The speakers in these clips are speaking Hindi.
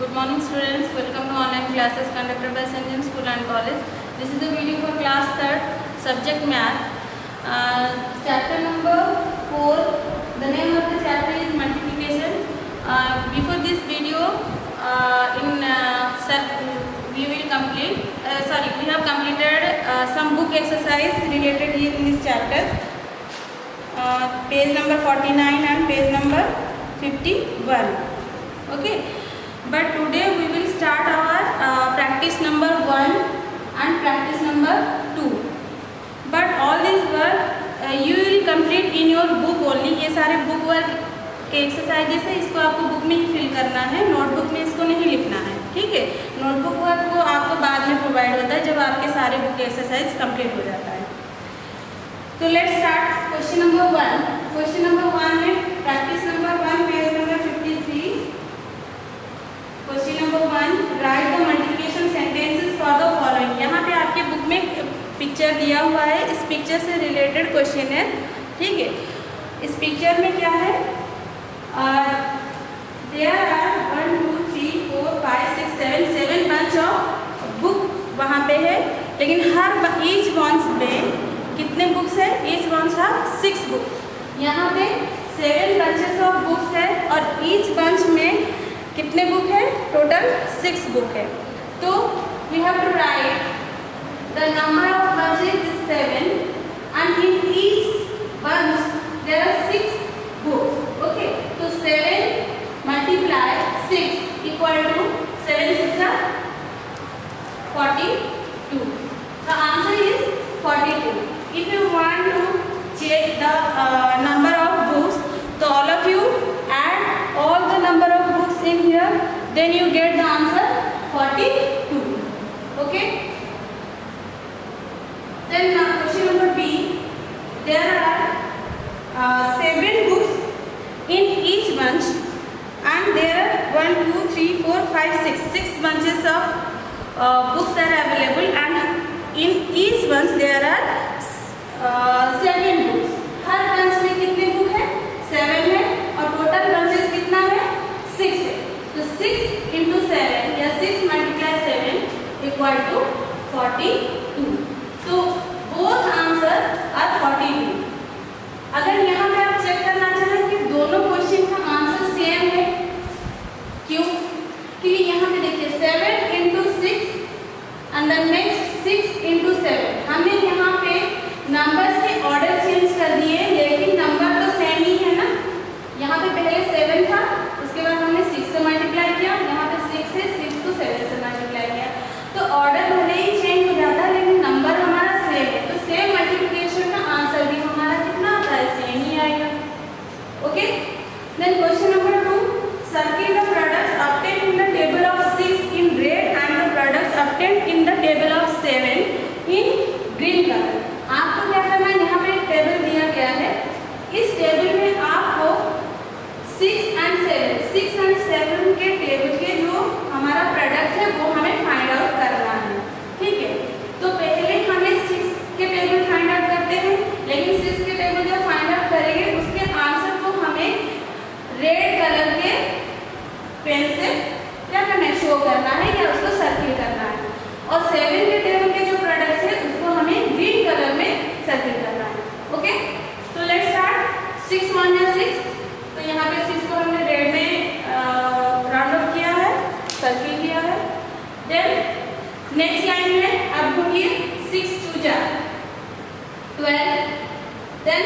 Good morning students, welcome to online classes conducted by St. James School and College. This is the video for class 3rd, subject math. Chapter number 4, the name of the chapter is multiplication. Before this video, we have completed some book exercise related here in this chapter. Page number 49 and page number 51. Okay. But today we will start our practice number 1 and practice number 2. But all this work you will complete in your book only. ये सारे book work के exercises है, इसको आपको book में ही fill करना है, notebook में इसको नहीं लिखना है, ठीक है। notebook work को आपको बाद में provide होता है जब आपके सारे book exercise complete हो जाता है। तो let's start question number 1. Question number 1 में practice number 1 page number 53. Question number 1, write the multiplication sentences for the following. यहाँ पे आपके बुक में पिक्चर दिया हुआ है, इस पिक्चर से रिलेटेड क्वेश्चन है, ठीक है। इस पिक्चर में क्या है, there are 1 2 3 4 5 6 7 bunch of book वहाँ पे है, लेकिन हर ईच बंच में कितने बुक्स है? ईच बंच है 6 बुक। यहाँ पे 7 bunches ऑफ बुक्स है और ईच बंच में कितने बुक है? टोटल 6 बुक है। तो we have to write the number of bunches is 7 and in each bunch there are 6 books. Okay, तो 7 multiply 6 equal to 7 6 42. The answer is 42. If you want to check the number of books, so all of you add all the number of books in here, then you get the answer 42. Okay, then question number B, there are 7 books in each bunch and there are 1 2 3 4 5 6 bunches of books are available and in each bunch there are 7 books. Her bunch में कितने बुक है? 7 है और टोटल bunches कितना है? 6 है। तो 6 into 7 या 6 multiply 7 equal to 42. तो both answer are 42. अगर यहाँ पे आप चेक करना चाहें कि दोनों क्वेश्चन का आंसर सेम है, क्यों? क्योंकि यहाँ पे देखिए 7 into 6 and the next 6 into 7, हमने यहाँ पे नंबर्स के ऑर्डर चेंज कर दिए, लेकिन नंबर तो सेम ही है ना। यहाँ पे पहले 7 था, उसके बाद हमने 6 से मल्टीप्लाई किया, यहाँ पे 6 है, 6 को 7 से मल्टीप्लाई किया, तो ऑर्डर भले ही चेंज हो जाता है लेकिन नंबर हमारा सेम है। तो सेम मल्टीप्लिकेशन का आंसर भी हमारा कितना आता है? सेम ही आएगा। Okay, then question number 2, circle the products obtained in the table of 6 in red and the products obtained in the table of 7 in green colour. आपको क्या करना है, यहाँ पे एक टेबल दिया गया है, इस टेबल में आपको 6 and 7 के टेबल के जो हमारा प्रोडक्ट है वो हमें फाइंड आउट करना है, ठीक है। तो पहले हमें 6 के टेबल फाइंड आउट करते हैं, लेकिन 6 के टेबल जब फाइंड आउट करेंगे उसके आंसर को हमें रेड कलर के पेन से क्या करना है? शो करना है या उसको सर्किल करना है। और 7 के टेबल के जो प्रोडक्ट्स है उसको हमें ग्रीन कलर में सर्किल करना है। ओके, तो लेट्स स्टार्ट। 6 1 या 6, तो यहाँ पे 6 को हमने रेड में राउंड ऑफ किया है, सर्किल किया है। देन नेक्स्ट लाइन में अब बोलिए 6 2 जा 12, देन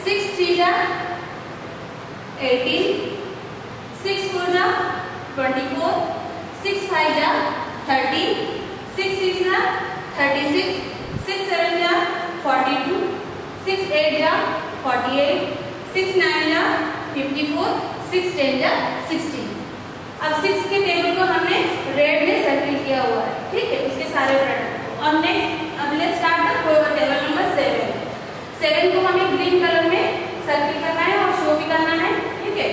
6 3 जा 18, 6 4 जा 24, 6 5 जा 30, 6 6 जा 36, 6 7 जा 42, 6 8 जा 48, 6 9 जा 54, 6 10 जा 16। अब 6 के टेबल को हमने रेड में सर्किल किया हुआ है, ठीक है, उसके सारे प्रोडक्ट। और नेक्स्ट अब let's start the table number 7। 7 को हमें ग्रीन कलर में सर्किल करना है और शो भी करना है, ठीक है।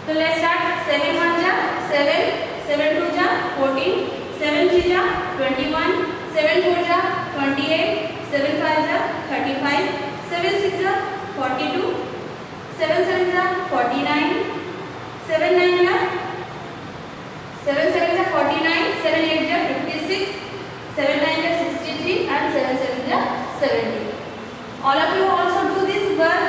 तो लेट्स स्टार्ट। 7 1 जा 7, 7 2 जा 14, 7 3 जा 21, 7 4 जा 28, 7 5 जा 35, 7 6 जा 42, 7 7 जा 49, 7 9 जा 7 7 9 is 63 and 7 7 is 70. All of you also do this work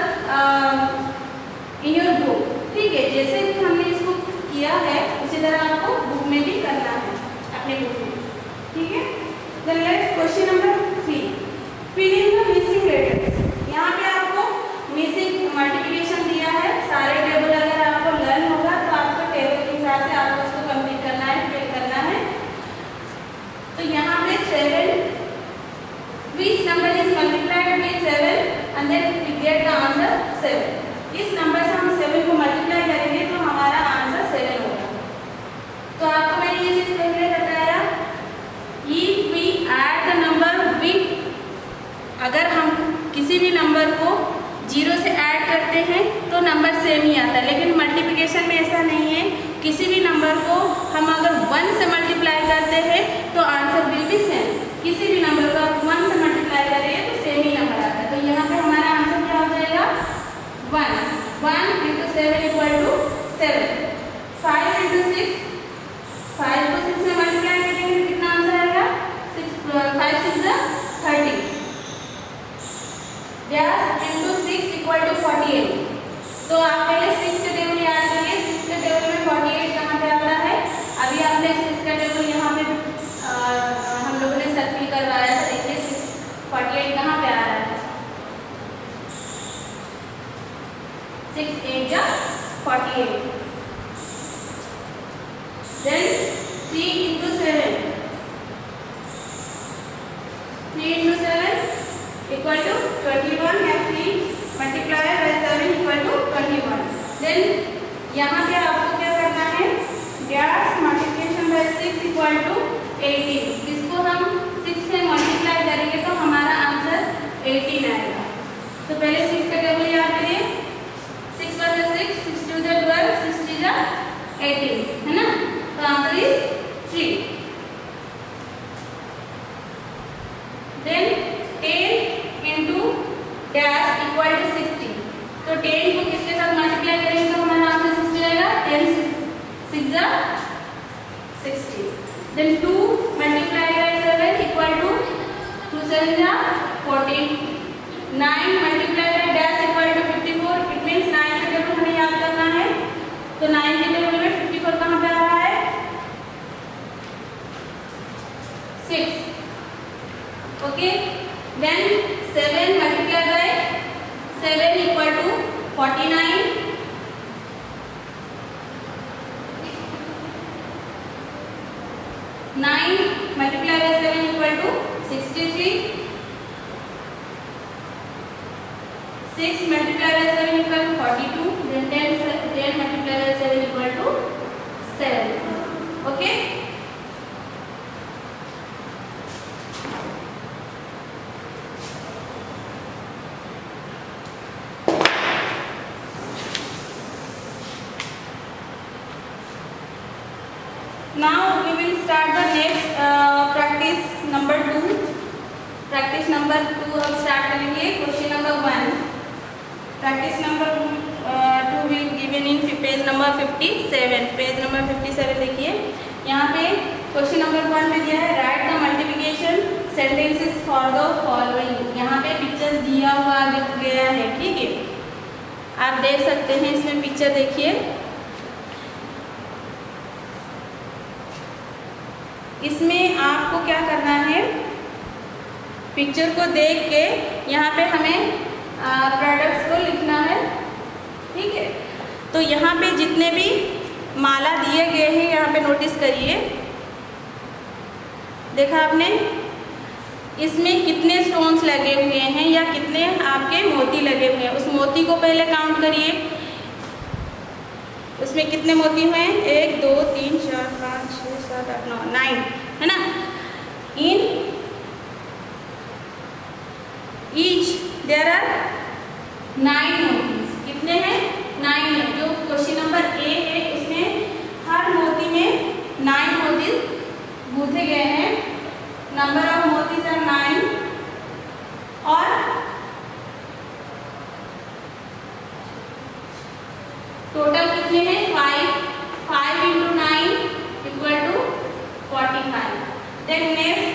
in your book. ठीक है, जैसे भी हमने इसको किया है उसी तरह आपको बुक में भी करना है अपने बुक में. ठीक है. Then let's question number 3. Fill in the missing letters. यहाँ पे आपको मिसिंग मल्टीप्लिकेशन दिया है. सारे टेबल अगर आपको लर्न होगा तो आपको टेबल के हिसाब से आपको उसको कंप्लीट करना है, फिल करना है. तो यहाँ पे 7, which number is multiplied with 7 and then we get the answer 7. इस नंबर से हम 7 को मल्टीप्लाई करेंगे तो हमारा आंसर 7 होगा. तो आपको मैंने ये चीज पहले बताया, if we add the number with, अगर हम किसी भी नंबर को 0 से ऐड करते हैं तो नंबर सेम ही आता है. लेकिन मल्टीप्लिकेशन में ऐसा नहीं है. किसी भी नंबर को हम अगर 1 से मल्टीप्लाई करते हैं तो आंसर विल बी सेम. किसी भी नंबर को आप 1 से मल्टीप्लाई करेंगे तो सेम ही नंबर आता है. तो यहाँ पे हमारा आंसर क्या हो जाएगा? 1 into 7 equal to 7. 5 into 6, 5 को 6 से मल्टीप्लाई करेंगे तो कितना आंसर आएगा? 5 6 30. Dash into 6 equal to 48. तो आप पहले 6 का टेबल याद करिए. 6 के टेबल में 48 कहाँ पे आता है? अभी आपने 6 का टेबल यहाँ पे हम लोगों ने सर्किल करवाया था. देखिए 48 कहाँ पे आ रहा है? 6 8 जा 48. Then 3 into 7. 3 into 7 equal to 21. या 3 multiplied by 7 equal to 21. Then यहाँ पे आपको क्या करना है? Dash multiplication by 6 equal to 18. इसको हम 6 से मल्टीप्लाई करेंगे तो हमारा आंसर 18 आएगा. तो पहले 6 का टेबल याद करिए. 6 1 is 6, 6 2 is 12, 6 3 is 18, है ना? तो answer is 3. Then 10 into dash equal to 60. तो 10 को किसके साथ मल्टीप्लाई करेंगे तो हमारा आंसर 60 आएगा. 10 6 is 60. Then 2 multiplied by 7 equal to 2 7 is 14. 9 multiplied by dash equal to 54. It means 9 का टेबल हमें याद करना है. तो 9 के टेबल में 54 कहाँ पे आ रहा है? 6. Okay. Then 7 multiplied by 7 equal to 49. 9 multiplied by 7 equal to 63. 6 multiplied by 7 equal to 42. Then 10 multiplied by 7 equal to 7. Okay. Now we will start the next practice number 2. Practice number 2 हम start करेंगे. Question number 1. Practice number 2 will given in page number 57. Page number 57 देखिए. यहाँ पे question number 1 में दिया है write the multiplication sentences for the following. यहाँ पे pictures दिया हुआ गया है. ठीक है, आप देख सकते हैं. इसमें पिक्चर देखिए. इसमें आपको क्या करना है? पिक्चर को देख के यहाँ पे हमें प्रोडक्ट्स को लिखना है. ठीक है, तो यहाँ पे जितने भी माला दिए गए हैं यहाँ पे नोटिस करिए. देखा आपने इसमें कितने स्टोन्स लगे हुए हैं या कितने आपके मोती लगे हुए हैं. उस मोती को पहले काउंट करिए. उसमें कितने मोती हुए हैं? 1 2 3 4 5 6 7 8 9 9, है ना? इन ईच देयर आर 9 मोतीज. कितने हैं? 9 है. जो क्वेश्चन नंबर ए है उसमें हर मोती में 9 मोतीज गूंथे गए हैं. नंबर ऑफ मोतीज आर 9 और टोटल कितने हैं? 5. 5 into 9 equal to 45. Then next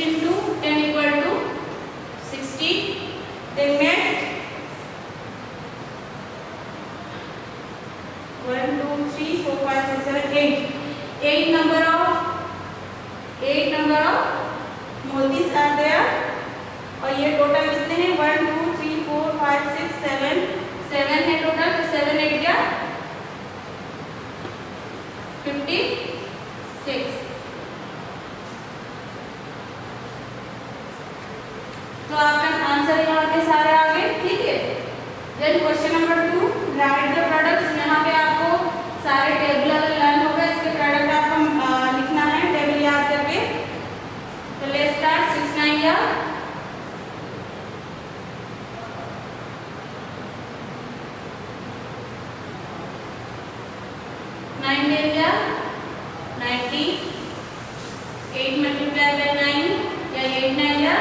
into 10 equal to 60. Then next 1 2 3 4 5 6 7 8. 8 number of motis are there. और ये टोटल कितने हैं? 1 2 3 4 5 6 7 7 है टोटल। तो 7 8 क्या 56। तो आपका आंसर यहाँ पे सारे आ गए, ठीक है। Then question number 2, write the products. यहाँ पे आपको सारे टेबल लर्न होगा, इसके प्रोडक्ट आपको लिखना है टेबल याद करके। तो लेट्स स्टार्ट। 6 9 या 9 10 या 90, 8 multiplied by 9 या 8 9 या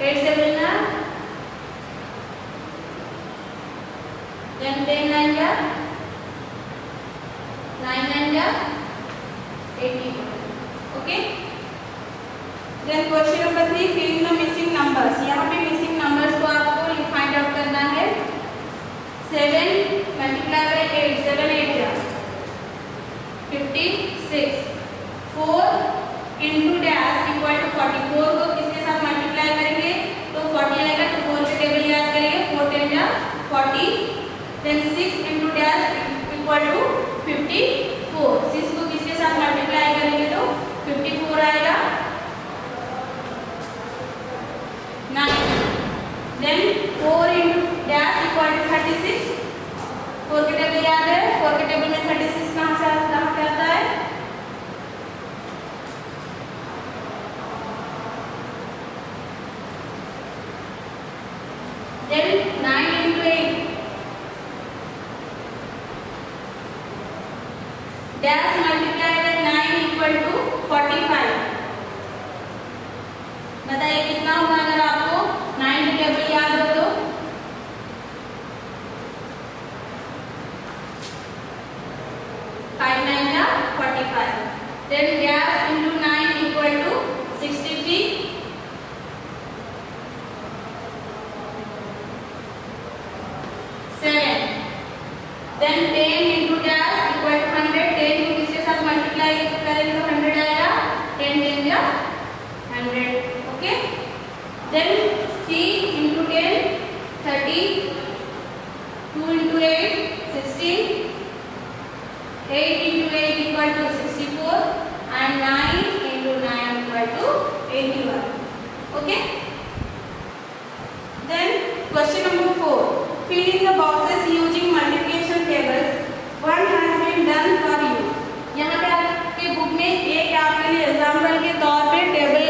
8 7 या 10 10 9 या 9 9 या 80। Okay. Then question number 3, fill in the missing numbers. यहाँ पे मिसिंग नंबर्स को आपको फाइंड आउट करना है। 7 multiplied by 8 7 8 या 56। 4 into dash equal to 44 को किसके साथ मल्टीप्लाई करेंगे? तो 40 आएगा, तो 4 के टेबल याद करेंगे। 4 10 या 40। Then 6 into dash equal to 54। 6 को किसके साथ मल्टीप्लाई करेंगे? तो 54 आएगा। 9। Then 4 into dash equal to 36। 4 के टेबल याद है, 4 के टेबल में 36 कहाँ से आता है? Then 9 into 8 dash multiplied by 9 equal to 45। बताइए कितना होगा अगर आपको 9 की टेबल याद हो तो? 5 9 या 45। Then dash into 9 equal to 63। 7। Then 10 into dash equal to 100। 10 को किसके साथ मल्टीप्लाई करेंगे तो 100 आएगा। 10 10 या 100। Okay. Then 3 into 10 30। 2 into 8 16। 8 into 8 equal to 64 and 9 into 9 equal to 81। Okay. Then question number 4, fill in the boxes using multiplication tables. One has been done for you। यहाँ पे आपके बुक में एक आपके लिए एग्जाम्पल के तौर पे टेबल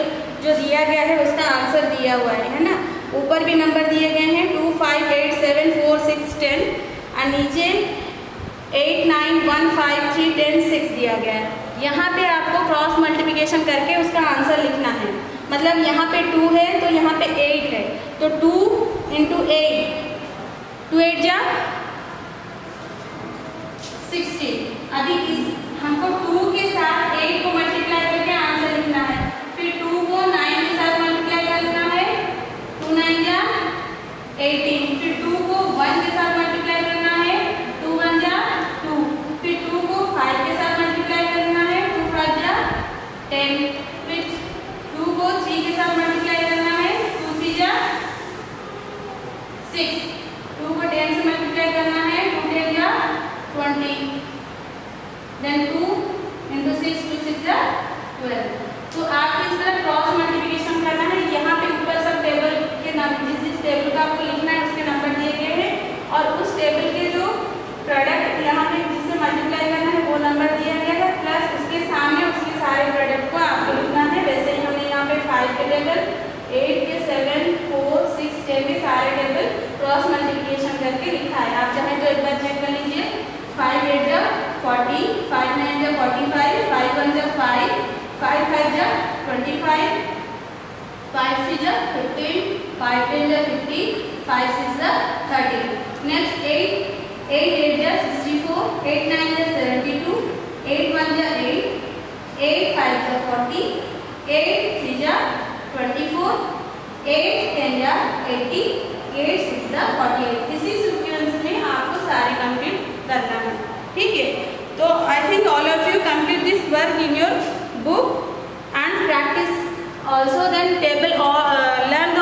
जो दिया गया है उसका आंसर दिया हुआ है ना। ऊपर भी नंबर दिए गए हैं 2 5 8 7 4 6 10 और नीचे 8 9 1 5 3 10 6 दिया गया है। यहाँ पे आपको क्रॉस मल्टीप्लिकेशन करके उसका आंसर लिखना है। मतलब यहाँ पे 2 है तो यहाँ पे 8 है, तो 2 into 8 2 8 जा 60। अभी इस हमको 2 के साथ 8 को मल्टीप्लाई करके आंसर लिखना है। फिर 2 को 9 के साथ मल्टीप्लाई करना है। 2 9 जा 18। फिर 2 को 1 के साथ मल्टीप्लाई करना है। 2 1 जा 2। फिर 2 को 5 के साथ मल्टीप्लाई करना है। 2 5 जा 10। फिर 2 को 3 के साथ मल्टीप्लाई करना है। 2 3 जा 6। 2 को 10 से मल्टीप्लाई करना है। 2 10 जा 20। देन 2 into 6 2 6 जा 12। तो आपको इस तरह क्रॉस मल्टीप्लिकेशन करना है। यहाँ पे ऊपर सब टेबल के जिस टेबल का आपको लिखना है उसके नंबर दिए गए हैं और उस टेबल के जो प्रोडक्ट यहाँ पे जिससे मल्टीप्लाई करना है वो नंबर दिया गया है, प्लस उसके सामने उसके सारे प्रोडक्ट को आपको लिखना है। वैसे ही हमने यहाँ पे 5 के टेबल, 8 के 7 4 6 10 के सारे टेबल क्रॉस मल्टीप्लिकेशन करके लिखा है। आप चाहें तो एक बार चेक कर लीजिए। 5 8 जा 40, 5 9 जा 45, 5 1 जा 5, 5 5 जा 25, 5 3 जा 15, 5 10 जा 50, 5 6 जा 30। नेक्स्ट 8 8 8 जा 64, 8 9 जा 72, 8 1 जा 8, 8 5 जा 40, 8 3 जा 24, 8 10 जा 80, 8 6 जा 48। इसी सीक्वेंस में आपको सारे कंप्लीट करना है, ठीक है। तो I think all of you complete this work in your book and practice also, then table or learn the